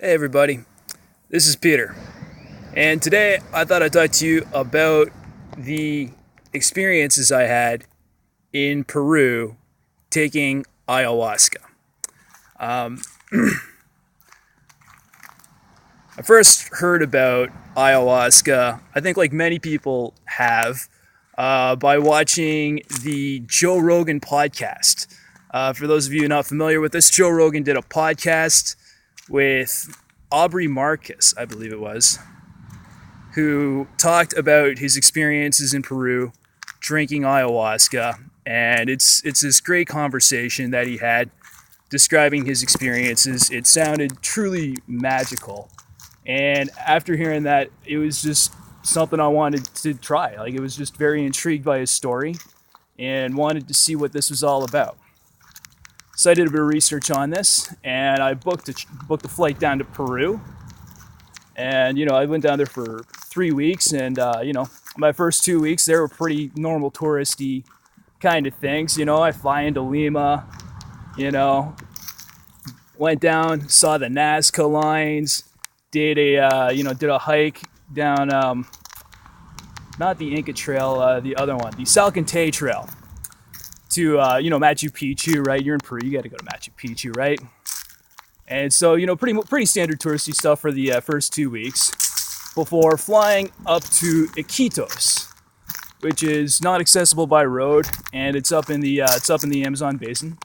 Hey everybody, this is Peter, and today I thought I'd talk to you about the experiences I had in Peru taking ayahuasca. Um, I first heard about ayahuasca, I think like many people have, by watching the Joe Rogan podcast. For those of you not familiar with this, Joe Rogan did a podcast with Aubrey Marcus, I believe it was, who talked about his experiences in Peru drinking ayahuasca. And it's this great conversation that he had describing his experiences. It sounded truly magical. And after hearing that, it was just something I wanted to try. Like, it was just very intrigued by his story and wanted to see what this was all about. So I did a bit of research on this, and I booked a flight down to Peru. And, I went down there for 3 weeks, and, my first 2 weeks, they were pretty normal touristy kind of things. I fly into Lima, went down, saw the Nazca lines, did a hike down, not the Inca Trail, the other one, the Salcantay Trail. To Machu Picchu, right? You're in Peru, you got to go to Machu Picchu, right? And so pretty standard touristy stuff for the first 2 weeks before flying up to Iquitos, which is not accessible by road, and it's up in the Amazon basin.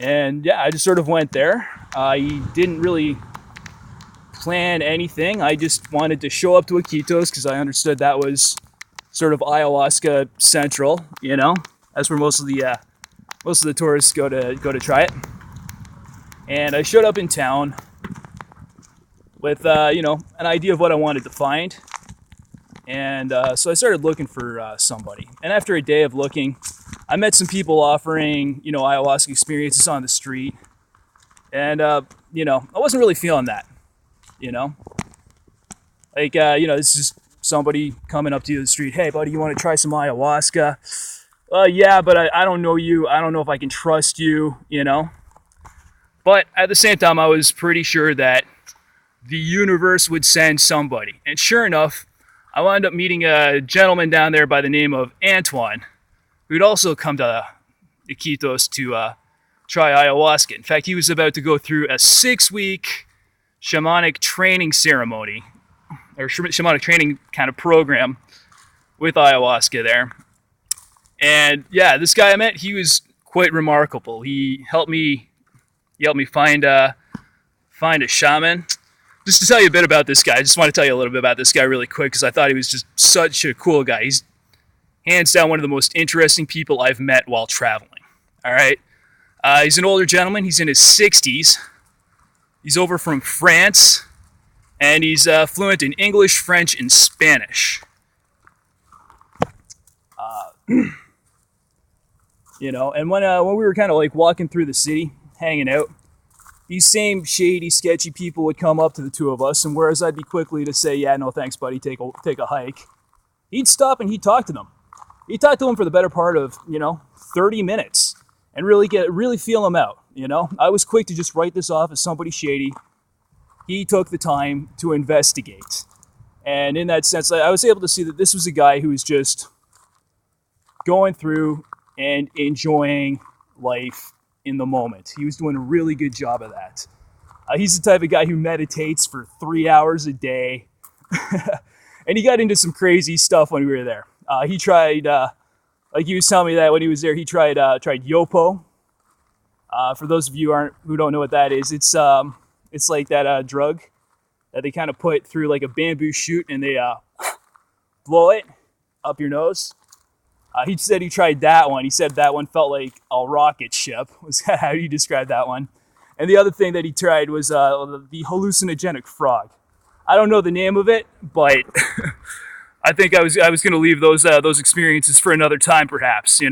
And yeah, I just sort of went there. I didn't really plan anything. I just wanted to show up to Iquitos because I understood that was sort of ayahuasca central, That's where most of the tourists go to try it. And I showed up in town with an idea of what I wanted to find. And so I started looking for somebody. And after a day of looking, I met some people offering ayahuasca experiences on the street. And I wasn't really feeling that. This is somebody coming up to you in the street. Hey, buddy, you want to try some ayahuasca? Yeah, but I don't know you. I don't know if I can trust you, But at the same time, I was pretty sure that the universe would send somebody. And sure enough, I wound up meeting a gentleman down there by the name of Antoine, who'd also come to Iquitos to try ayahuasca. In fact, he was about to go through a 6-week shamanic training ceremony, or shamanic training kind of program with ayahuasca there. And yeah, this guy I met, he was quite remarkable. He helped me find a shaman. Just to tell you a bit about this guy, I just want to tell you a little bit about this guy really quick because I thought he was just such a cool guy. He's hands down one of the most interesting people I've met while traveling. All right, he's an older gentleman. He's in his 60s. He's over from France, and he's fluent in English, French, and Spanish. And when we were kind of like walking through the city, hanging out, these same shady, sketchy people would come up to the two of us, and whereas I'd be quickly to say, yeah, no thanks, buddy, take a hike, he'd stop and he'd talk to them. He'd talk to them for the better part of, 30 minutes and really feel them out, I was quick to just write this off as somebody shady. He took the time to investigate. And in that sense, I was able to see that this was a guy who was just going through and enjoying life in the moment. He was doing a really good job of that. He's the type of guy who meditates for 3 hours a day. And he got into some crazy stuff when we were there. He tried, like he was telling me that when he was there, he tried Yopo. For those of you who don't know what that is, it's like that drug that they kind of put through like a bamboo shoot and they blow it up your nose. He said he tried that one. He said that one felt like a rocket ship, was how he described that one. And the other thing that he tried was the hallucinogenic frog. I don't know the name of it, but I think I was going to leave those experiences for another time, perhaps.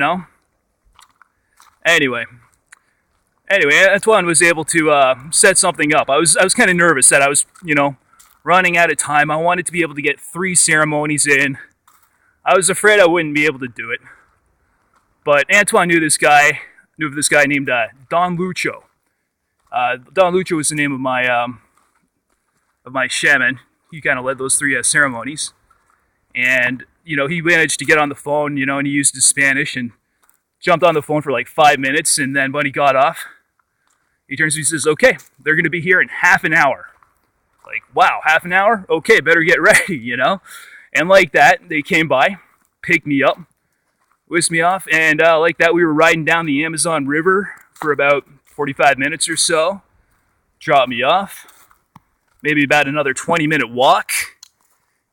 Anyway, Antoine was able to set something up. I was kind of nervous that I was running out of time. I wanted to be able to get 3 ceremonies in. I was afraid I wouldn't be able to do it. But Antoine knew of this guy named Don Lucho. Don Lucho was the name of my of my shaman. He kind of led those 3 ceremonies. And, he managed to get on the phone, and he used his Spanish and jumped on the phone for like 5 minutes. And then when he got off, he turns to me and says, okay, they're going to be here in half an hour. Like, wow, half an hour? Okay, better get ready, And like that, they came by, picked me up, whisked me off. And like that, we were riding down the Amazon River for about 45 minutes or so. Dropped me off. Maybe about another 20-minute walk.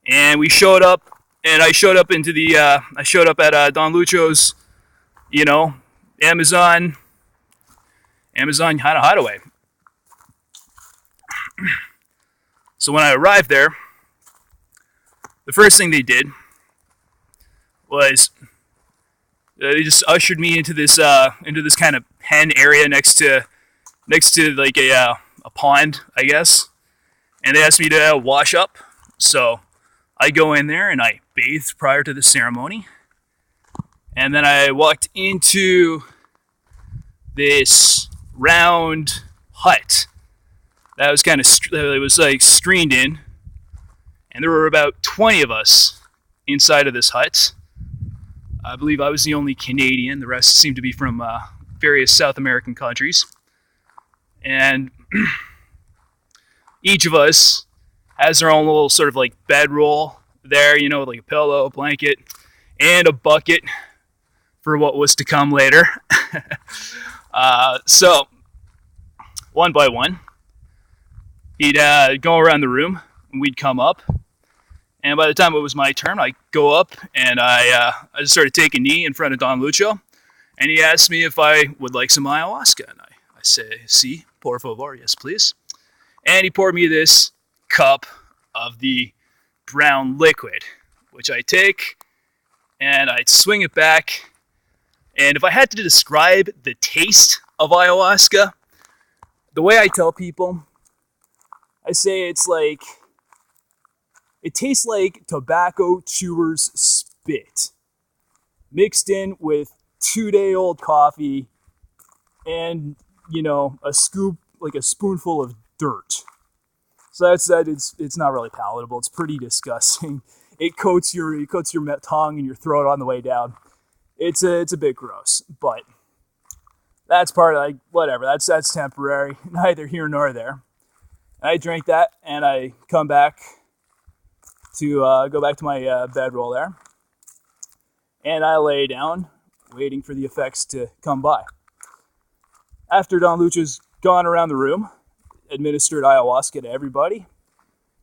And we showed up, and I showed up at Don Lucho's, Amazon hideaway. So when I arrived there, the first thing they did was they just ushered me into this kind of pen area next to like a pond, I guess, and they asked me to wash up. So I go in there and I bathed prior to the ceremony, and then I walked into this round hut that was it was like screened in, and there were about 20 of us inside of this hut. I believe I was the only Canadian. The rest seemed to be from various South American countries, and each of us has their own little sort of like bedroll there, like a pillow, a blanket, and a bucket for what was to come later. So, one by one, he'd go around the room, and we'd come up. And by the time it was my turn, I go up, and I just started taking a knee in front of Don Lucho. And he asked me if I would like some ayahuasca. And I say, sí, por favor, yes, please. And he poured me this cup of the brown liquid, which I take, and I swing it back. And if I had to describe the taste of ayahuasca, the way I tell people, I say it tastes like tobacco chewer's spit mixed in with 2-day-old coffee and, a scoop, like a spoonful of dirt. So it's not really palatable. It's pretty disgusting. It coats your tongue and your throat on the way down. It's a bit gross, but that's part of whatever. That's temporary. Neither here nor there. And I drink that, and I come back to go back to my bedroll there, and I lay down, waiting for the effects to come by. After Don Lucha's gone around the room, administered ayahuasca to everybody,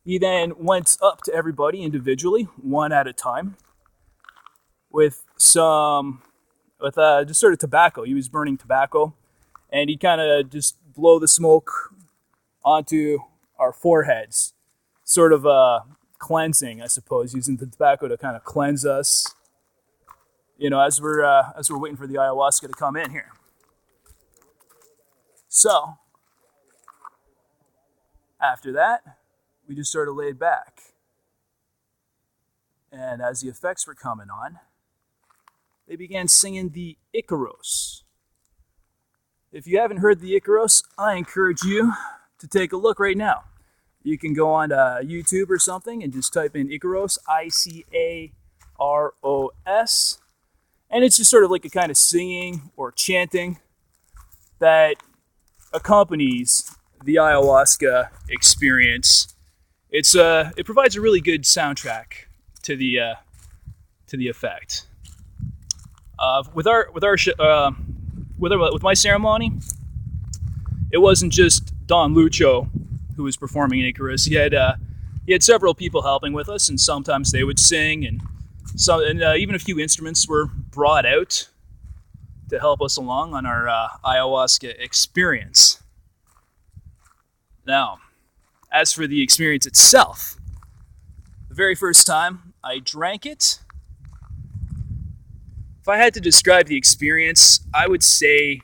he then went up to everybody individually, one at a time, with just sort of tobacco. He was burning tobacco, and he kind of just blow the smoke onto our foreheads, sort of cleansing, I suppose, using the tobacco to kind of cleanse us, as we're waiting for the ayahuasca to come in here. So after that, we just sort of laid back, and as the effects were coming on, they began singing the Icaros. If you haven't heard the Icaros, I encourage you to take a look right now. You can go on to YouTube or something and just type in Icaros, Icaros, and it's just sort of like a kind of singing or chanting that accompanies the ayahuasca experience. It provides a really good soundtrack to the effect. With my ceremony, it wasn't just Don Lucho who was performing in Icarus. He had several people helping with us, and sometimes they would sing, and even a few instruments were brought out to help us along on our ayahuasca experience. Now, as for the experience itself, the very first time I drank it, if I had to describe the experience, I would say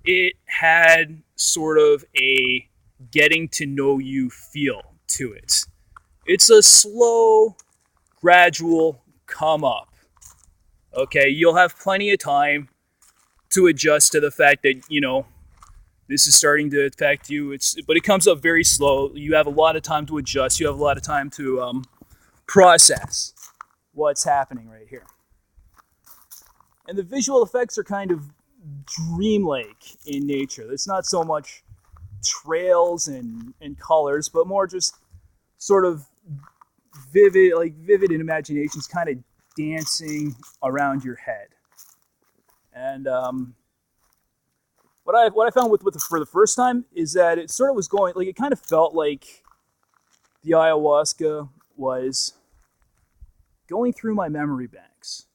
it had sort of a getting to know you feel to it. It's a slow, gradual come up. Okay, you'll have plenty of time to adjust to the fact that, This is starting to affect you. But it comes up very slow. You have a lot of time to adjust. You have a lot of time to process what's happening right here. And the visual effects are kind of dreamlike in nature. It's not so much trails and colors, but more just sort of vivid in imaginations kind of dancing around your head. And what I found for the first time is that it sort of was going, like, it kind of felt like the ayahuasca was going through my memory banks,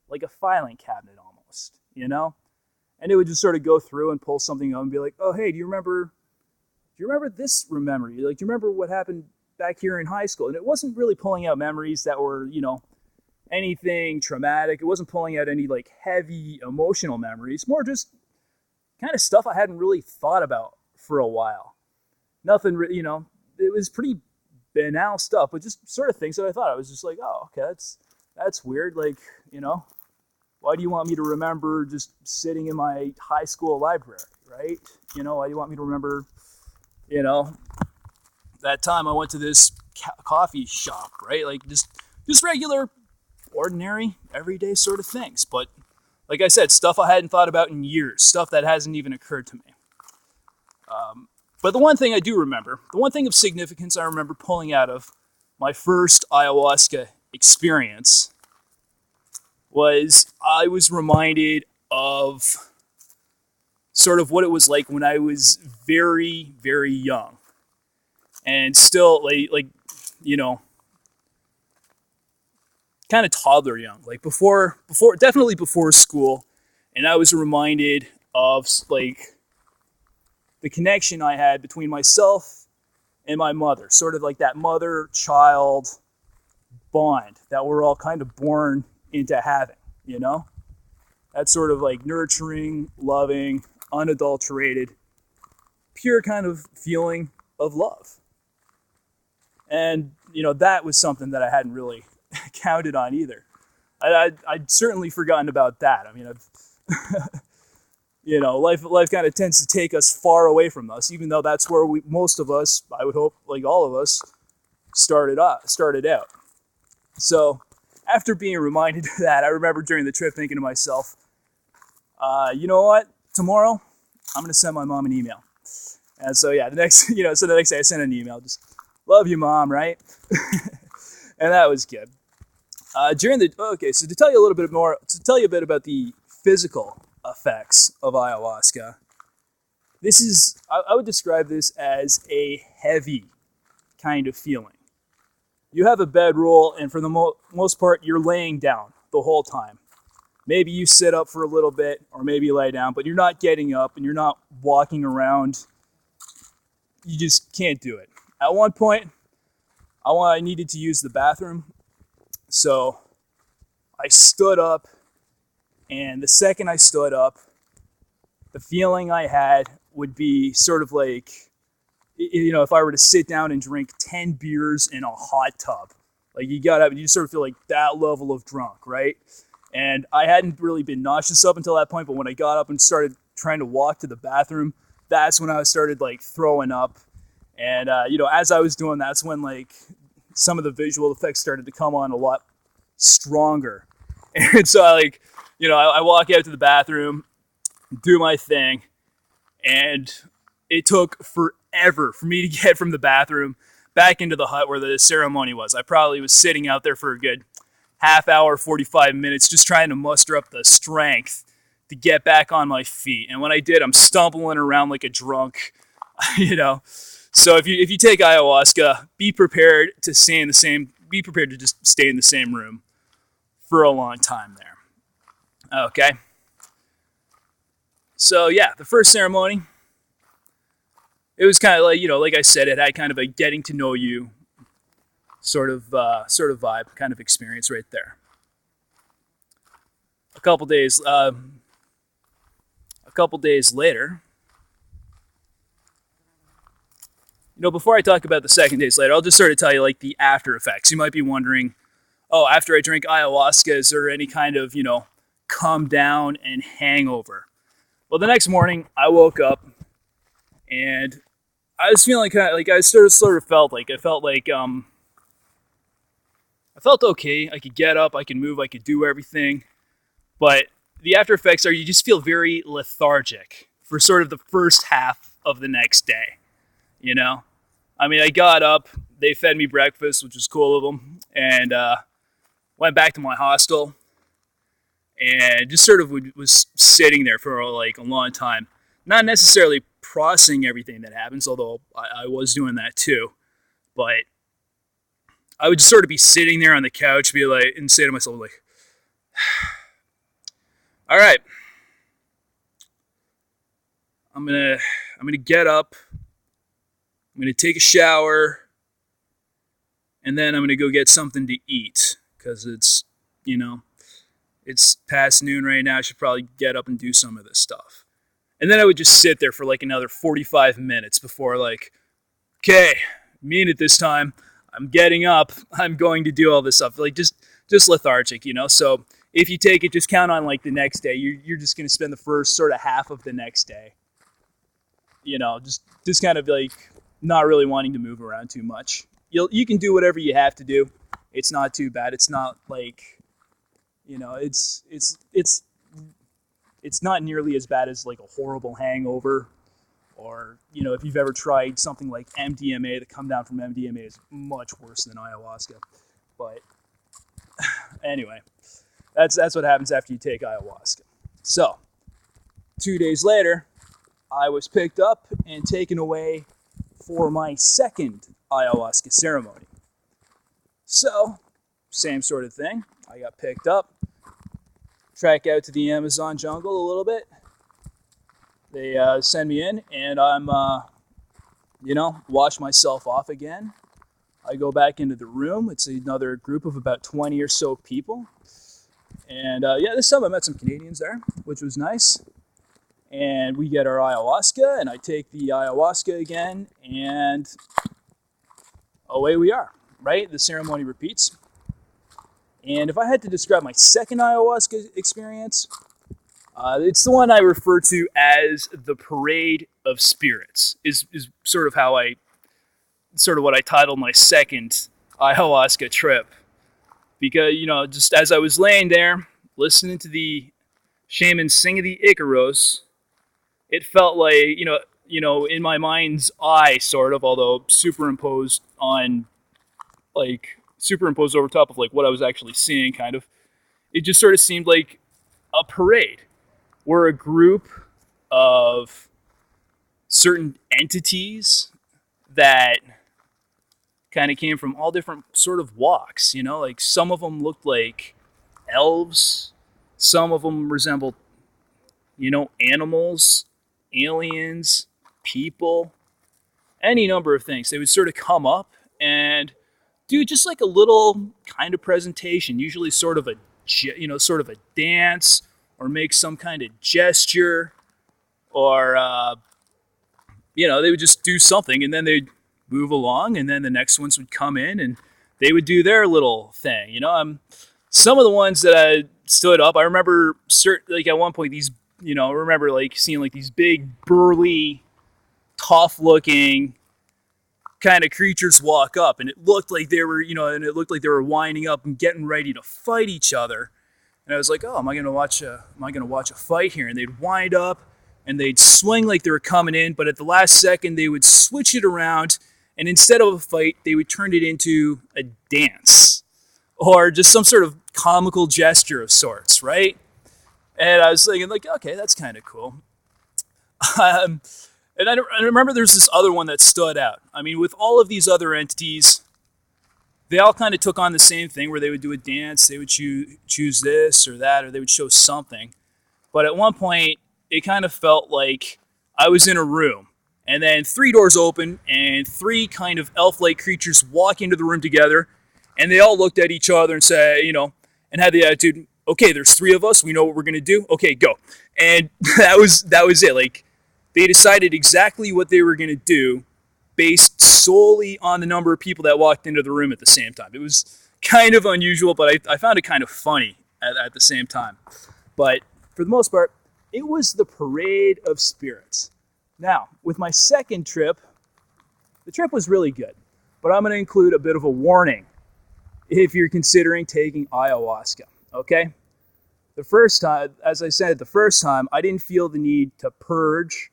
like a filing cabinet almost, you know? And it would just sort of go through and pull something up and be like, oh, hey, do you remember this memory? Like, do you remember what happened back here in high school? And it wasn't really pulling out memories that were, anything traumatic. It wasn't pulling out any like heavy emotional memories, more just kind of stuff I hadn't really thought about for a while. Nothing, it was pretty banal stuff, but just sort of things that I thought. I was just like, oh, okay, that's weird. Like, why do you want me to remember just sitting in my high school library, right? Why do you want me to remember, that time I went to this coffee shop, right? Like just regular, ordinary, everyday sort of things. But like I said, stuff I hadn't thought about in years, stuff that hasn't even occurred to me. But the one thing I do remember, the one thing of significance I remember pulling out of my first ayahuasca experience was I was reminded of sort of what it was like when I was very, very young. And still, like kind of toddler young, like definitely before school. And I was reminded of like the connection I had between myself and my mother, sort of like that mother-child bond that we're all kind of born into having, that sort of like nurturing, loving, unadulterated, pure kind of feeling of love. And, that was something that I hadn't really counted on either. I'd certainly forgotten about that. I mean, life kind of tends to take us far away from us, even though that's where most of us, I would hope, like all of us, started out. So after being reminded of that, I remember during the trip thinking to myself, you know what? Tomorrow, I'm going to send my mom an email. And so, yeah, the next day I sent an email, just, love you, Mom, right? And that was good. So to tell you a bit about the physical effects of ayahuasca, I would describe this as a heavy kind of feeling. You have a bedroll, and for the most part, you're laying down the whole time. Maybe you sit up for a little bit, or maybe you lay down, but you're not getting up, and you're not walking around. You just can't do it. At one point, I needed to use the bathroom, so I stood up, and the second I stood up, the feeling I had would be sort of like, if I were to sit down and drink 10 beers in a hot tub. Like, you sort of feel like that level of drunk, right? And I hadn't really been nauseous up until that point, but when I got up and started trying to walk to the bathroom, that's when I started like throwing up. And, as I was doing, that's when like some of the visual effects started to come on a lot stronger. And so I walk out to the bathroom, do my thing, and it took forever for me to get from the bathroom back into the hut where the ceremony was. I probably was sitting out there for a good half hour, 45 minutes, just trying to muster up the strength to get back on my feet. And when I did, I'm stumbling around like a drunk, So if you take ayahuasca, be prepared to just stay in the same room for a long time there. Okay. So yeah, the first ceremony, it was kind of like, like I said, it had kind of a getting to know you sort of vibe, kind of experience right there. A couple days later, before I talk about the second days later, I'll just sort of tell you like the after effects. You might be wondering, oh, after I drink ayahuasca, is there any kind of, calm down and hangover? Well, the next morning I woke up And I was feeling kind of like I sort of felt like I felt okay. I could get up, I could move, I could do everything. But the after effects are you just feel very lethargic for sort of the first half of the next day. You know, I mean, I got up, they fed me breakfast, which was cool of them, and went back to my hostel, and just sort of was sitting there for like a long time, not necessarily processing everything that happens, although I was doing that too, but I would just sort of be sitting there on the couch, be like, and say to myself like, all right, I'm gonna get up, I'm gonna take a shower, and then I'm gonna go get something to eat because it's, you know, it's past noon right now. I should probably get up and do some of this stuff. And then I would just sit there for like another 45 minutes before like, okay, mean it this time. I'm getting up. I'm going to do all this stuff. Like just lethargic, you know? So if you take it, just count on like the next day. You're just going to spend the first sort of half of the next day, you know, just kind of like not really wanting to move around too much. You can do whatever you have to do. It's not too bad. It's not like, you know, it's not nearly as bad as like a horrible hangover, or, you know, if you've ever tried something like MDMA, the come down from MDMA is much worse than ayahuasca. But anyway, that's what happens after you take ayahuasca. So 2 days later, I was picked up and taken away for my second ayahuasca ceremony. So same sort of thing. I got picked up, track out to the Amazon jungle a little bit. They send me in, and I'm, wash myself off again. I go back into the room. It's another group of about 20 or so people. And this time I met some Canadians there, which was nice. And we get our ayahuasca, and I take the ayahuasca again, and away we are, right? The ceremony repeats. And if I had to describe my second ayahuasca experience, it's the one I refer to as the Parade of Spirits, is sort of what I titled my second ayahuasca trip. Because, you know, just as I was laying there, listening to the shaman sing the Icaros, it felt like, you know, in my mind's eye, sort of, although superimposed over top of like what I was actually seeing, kind of, it just sort of seemed like a parade. We're a group of certain entities that kind of came from all different sort of walks, you know, like some of them looked like elves, some of them resembled, you know, animals, aliens, people, any number of things. They would sort of come up and do just like a little kind of presentation, usually sort of a dance, or make some kind of gesture, or, they would just do something, and then they'd move along, and then the next ones would come in, and they would do their little thing. You know, some of the ones that I stood up, I remember, like at one point, I remember like seeing like these big, burly, tough-looking kind of creatures walk up, and it looked like they were winding up and getting ready to fight each other. And I was like, oh, am I going to watch a fight here? And they'd wind up and they'd swing like they were coming in, but at the last second they would switch it around, and instead of a fight, they would turn it into a dance or just some sort of comical gesture of sorts, right? And I was thinking like, okay, that's kind of cool. And I remember there's this other one that stood out. I mean, with all of these other entities, they all kind of took on the same thing where they would do a dance, they would choose this or that, or they would show something. But at one point, it kind of felt like I was in a room, and then 3 doors open, and 3 kind of elf-like creatures walk into the room together, and they all looked at each other and say, and had the attitude, okay, there's 3 of us, we know what we're going to do, okay, go. And that was it. Like, they decided exactly what they were going to do, based solely on the number of people that walked into the room at the same time. It was kind of unusual, but I found it kind of funny at the same time. But for the most part, it was the Parade of Spirits. Now, with my second trip, the trip was really good, but I'm going to include a bit of a warning if you're considering taking ayahuasca, okay? The first time, as I said, I didn't feel the need to purge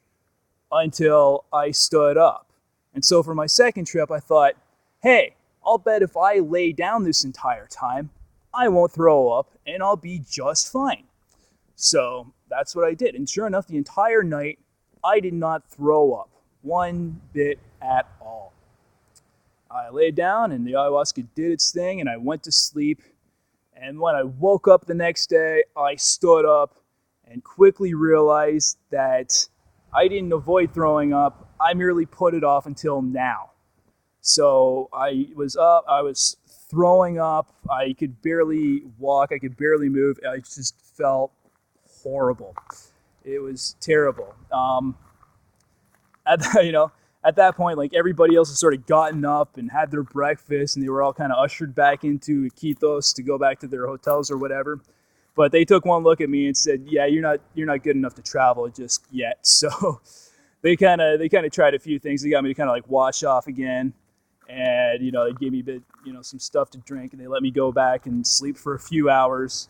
until I stood up. And so for my second trip, I thought, hey, I'll bet if I lay down this entire time, I won't throw up and I'll be just fine. So that's what I did. And sure enough, the entire night, I did not throw up one bit at all. I laid down and the ayahuasca did its thing and I went to sleep. And when I woke up the next day, I stood up and quickly realized that I didn't avoid throwing up. I merely put it off until now. So I was up, I was throwing up. I could barely walk. I could barely move. I just felt horrible. It was terrible. At that point, like everybody else had sort of gotten up and had their breakfast, and they were all kind of ushered back into Iquitos to go back to their hotels or whatever. But they took one look at me and said, "Yeah, you're not good enough to travel just yet." So they kind of tried a few things. They got me to kind of like wash off again, and they gave me a bit, some stuff to drink, and they let me go back and sleep for a few hours.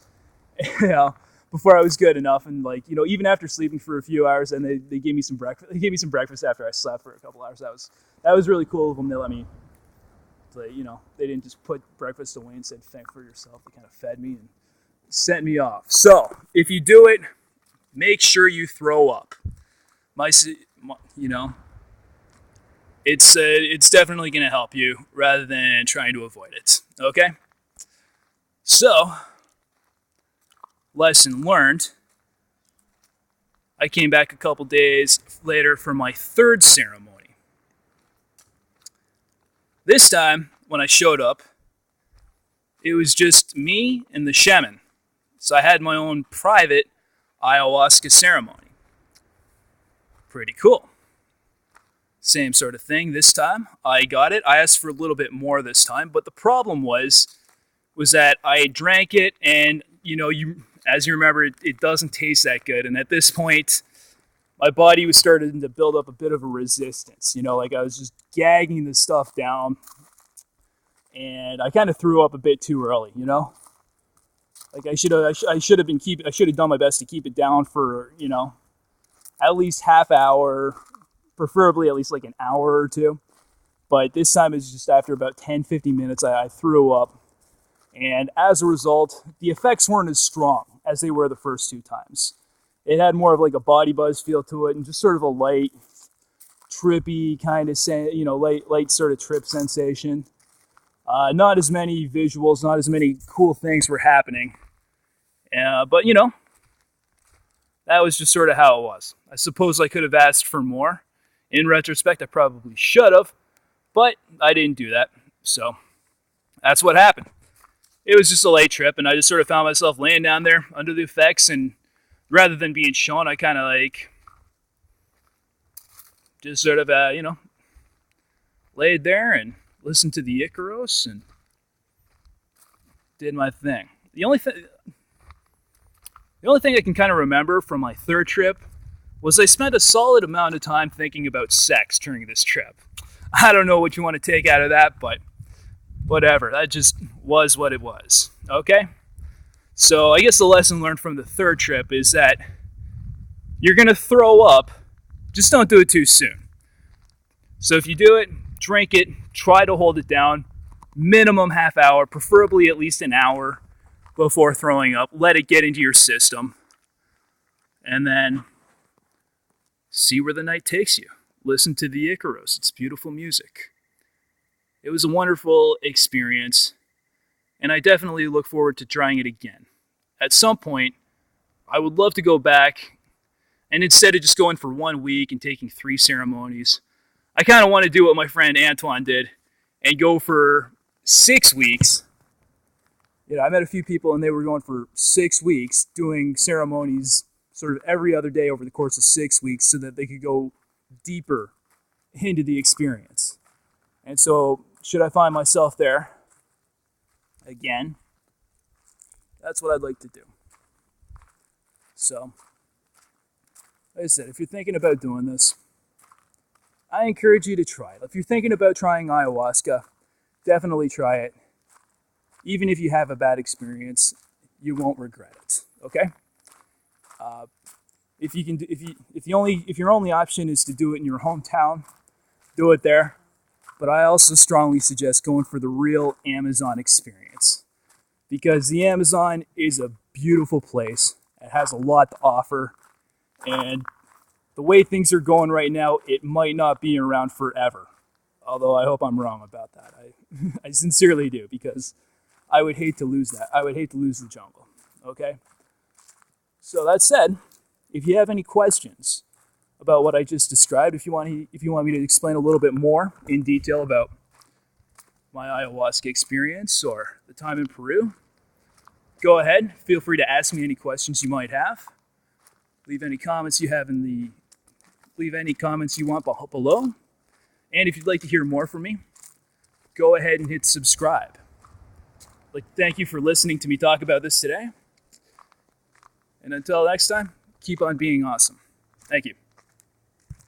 Before I was good enough, and even after sleeping for a few hours, and they gave me some breakfast. They gave me some breakfast after I slept for a couple hours. That was really cool of them. They let me, they didn't just put breakfast away and said "fend for yourself." They kind of fed me and sent me off. So if you do it, make sure you throw up. It's definitely going to help you rather than trying to avoid it. Okay, so. Lesson learned. I came back a couple days later for my third ceremony. This time, when I showed up, it was just me and the shaman. So I had my own private ayahuasca ceremony. Pretty cool. Same sort of thing this time. I got it. I asked for a little bit more this time, but the problem was that I drank it, and as you remember, it doesn't taste that good. And at this point, my body was starting to build up a bit of a resistance. I was just gagging the stuff down, and I kind of threw up a bit too early. I should have done my best to keep it down for at least half hour, preferably at least like an hour or two. But this time it's just after about 10-15 minutes, I threw up. And as a result, the effects weren't as strong as they were the first two times. It had more of like a body buzz feel to it, and just sort of a light, trippy kind of, light sort of trip sensation. Not as many visuals, not as many cool things were happening. But that was just sort of how it was. I suppose I could have asked for more. In retrospect, I probably should have, but I didn't do that. So that's what happened. It was just a late trip, and I just sort of found myself laying down there under the effects, and rather than being shown, I kind of just sort of, laid there and listened to the Icaros and did my thing. The only thing I can kind of remember from my third trip was I spent a solid amount of time thinking about sex during this trip. I don't know what you want to take out of that, but whatever. That just was what it was. Okay? So I guess the lesson learned from the third trip is that you're going to throw up. Just don't do it too soon. So if you do it, drink it, try to hold it down. Minimum half hour, preferably at least an hour before throwing up. Let it get into your system. And then see where the night takes you. Listen to the Icaros. It's beautiful music. It was a wonderful experience, and I definitely look forward to trying it again. At some point, I would love to go back, and instead of just going for 1 week and taking 3 ceremonies, I kind of want to do what my friend Antoine did and go for 6 weeks. I met a few people, and they were going for 6 weeks, doing ceremonies sort of every other day over the course of 6 weeks so that they could go deeper into the experience. And so, should I find myself there again, that's what I'd like to do. So, like I said, if you're thinking about doing this, I encourage you to try it. If you're thinking about trying ayahuasca, definitely try it. Even if you have a bad experience, you won't regret it. Okay? If your only option is to do it in your hometown, do it there. But I also strongly suggest going for the real Amazon experience, because the Amazon is a beautiful place. It has a lot to offer, and the way things are going right now, it might not be around forever. Although I hope I'm wrong about that. I sincerely do, because I would hate to lose that. I would hate to lose the jungle. Okay? So that said, if you have any questions about what I just described, if you want me to explain a little bit more in detail about my ayahuasca experience or the time in Peru, go ahead. Feel free to ask me any questions you might have. Leave any comments you want below. And if you'd like to hear more from me, go ahead and hit subscribe. I'd like to thank you for listening to me talk about this today. And until next time, keep on being awesome. Thank you.